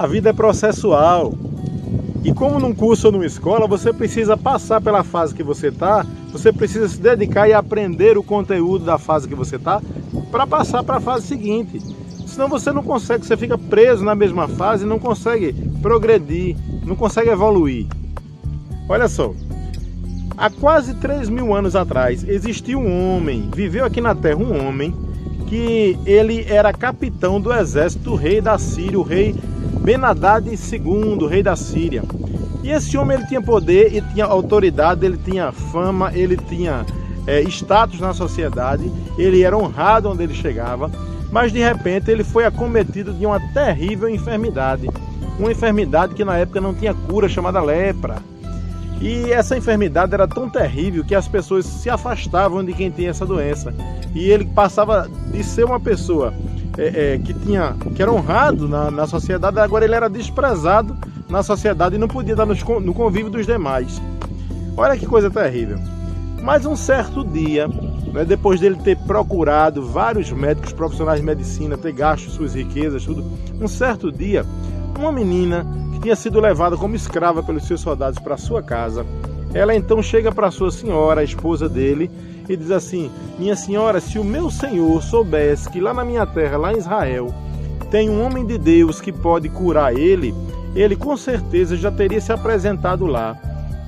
A vida é processual. E como num curso ou numa escola, você precisa passar pela fase que você está, você precisa se dedicar e aprender o conteúdo da fase que você está para passar para a fase seguinte. Senão você não consegue, você fica preso na mesma fase e não consegue progredir, não consegue evoluir. Olha só, há quase 3.000 anos atrás existiu um homem, viveu aqui na Terra um homem, que ele era capitão do exército do rei da Síria, o rei Ben-Hadad II, rei da Síria. E esse homem ele tinha poder, ele tinha autoridade, ele tinha fama, ele tinha status na sociedade, ele era honrado onde ele chegava, mas de repente ele foi acometido de uma terrível enfermidade. Uma enfermidade que na época não tinha cura, chamada lepra. E essa enfermidade era tão terrível que as pessoas se afastavam de quem tinha essa doença. E ele passava de ser uma pessoa que era honrado na sociedade, agora ele era desprezado na sociedade e não podia estar no convívio dos demais. Olha que coisa terrível. Mas um certo dia, né, depois dele ter procurado vários médicos profissionais de medicina, ter gasto suas riquezas, tudo, um certo dia, uma menina que tinha sido levada como escrava pelos seus soldados para sua casa, ela então chega para sua senhora, a esposa dele, e diz assim: minha senhora, se o meu senhor soubesse que lá na minha terra, lá em Israel, tem um homem de Deus que pode curar ele com certeza já teria se apresentado lá.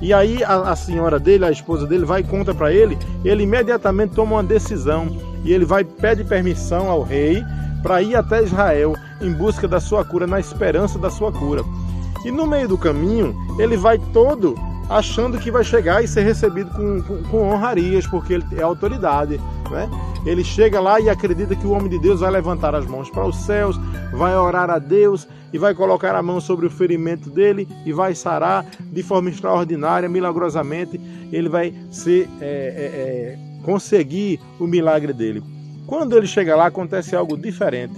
E aí a senhora dele, a esposa dele, vai e conta para ele, ele imediatamente toma uma decisão e ele pede permissão ao rei para ir até Israel em busca da sua cura, na esperança da sua cura. E no meio do caminho, ele vai todo achando que vai chegar e ser recebido com honrarias, porque ele é autoridade, né? Ele chega lá e acredita que o homem de Deus vai levantar as mãos para os céus, vai orar a Deus e vai colocar a mão sobre o ferimento dele e vai sarar de forma extraordinária, milagrosamente. Ele vai conseguir o milagre dele. Quando ele chega lá, acontece algo diferente.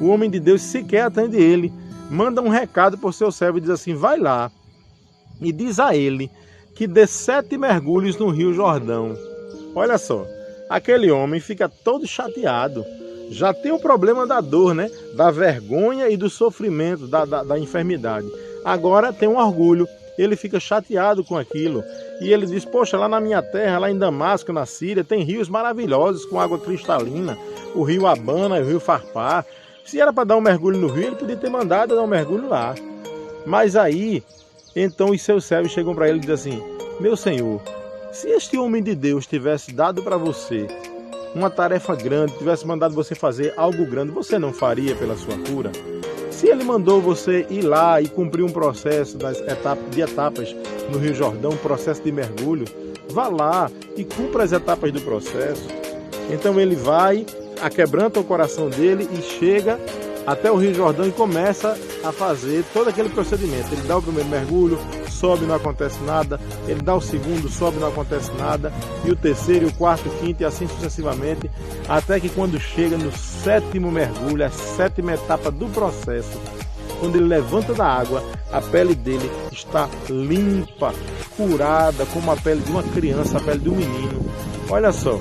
O homem de Deus sequer atende ele, manda um recado por seu servo e diz assim: vai lá e diz a ele que dê 7 mergulhos no Rio Jordão. Olha só, aquele homem fica todo chateado. Já tem o problema da dor, né? Da vergonha e do sofrimento, da enfermidade. Agora tem um orgulho. Ele fica chateado com aquilo. E ele diz: poxa, lá na minha terra, lá em Damasco, na Síria, tem rios maravilhosos com água cristalina. O rio Abana e o rio Farpar. Se era para dar um mergulho no rio, ele podia ter mandado dar um mergulho lá. Mas aí, então os seus servos chegam para ele e dizem assim: meu senhor, se este homem de Deus tivesse dado para você uma tarefa grande, tivesse mandado você fazer algo grande, você não faria pela sua cura? Se ele mandou você ir lá e cumprir um processo de etapas no Rio Jordão, um processo de mergulho, vá lá e cumpra as etapas do processo. Então ele vai, aquebranta o coração dele e chega até o Rio Jordão e começa a fazer todo aquele procedimento. Ele dá o primeiro mergulho, sobe, não acontece nada. Ele dá o segundo, sobe, não acontece nada. E o terceiro, o quarto, o quinto e assim sucessivamente. Até que quando chega no 7º mergulho, a 7ª etapa do processo, quando ele levanta da água, a pele dele está limpa, curada, como a pele de uma criança, a pele de um menino. Olha só.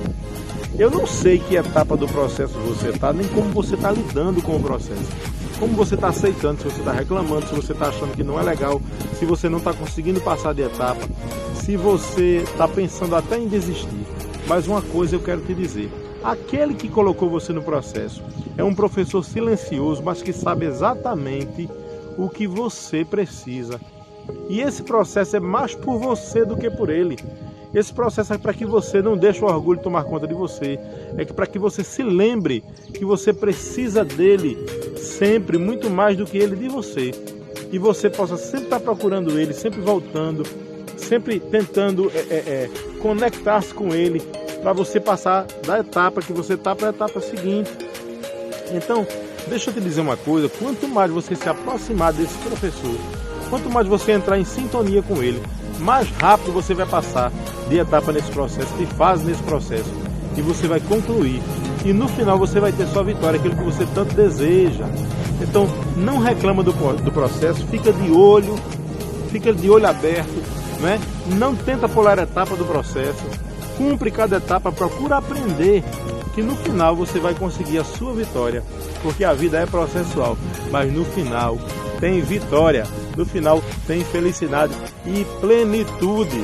Eu não sei que etapa do processo você está, nem como você está lidando com o processo. Como você está aceitando, se você está reclamando, se você está achando que não é legal, se você não está conseguindo passar de etapa, se você está pensando até em desistir. Mas uma coisa eu quero te dizer: aquele que colocou você no processo é um professor silencioso, mas que sabe exatamente o que você precisa. E esse processo é mais por você do que por ele. Esse processo é para que você não deixe o orgulho tomar conta de você. É para que você se lembre que você precisa dele sempre, muito mais do que ele de você. E você possa sempre estar procurando ele, sempre voltando, sempre tentando conectar-se com ele, para você passar da etapa que você está para a etapa seguinte. Então, deixa eu te dizer uma coisa: quanto mais você se aproximar desse professor, quanto mais você entrar em sintonia com ele, mais rápido você vai passar de etapa nesse processo, de fase nesse processo, e você vai concluir. E no final você vai ter sua vitória, aquilo que você tanto deseja. Então, não reclama do processo, fica de olho aberto, né? Não tenta pular a etapa do processo, cumpre cada etapa, procura aprender, que no final você vai conseguir a sua vitória, porque a vida é processual, mas no final tem vitória. No final tem felicidade e plenitude.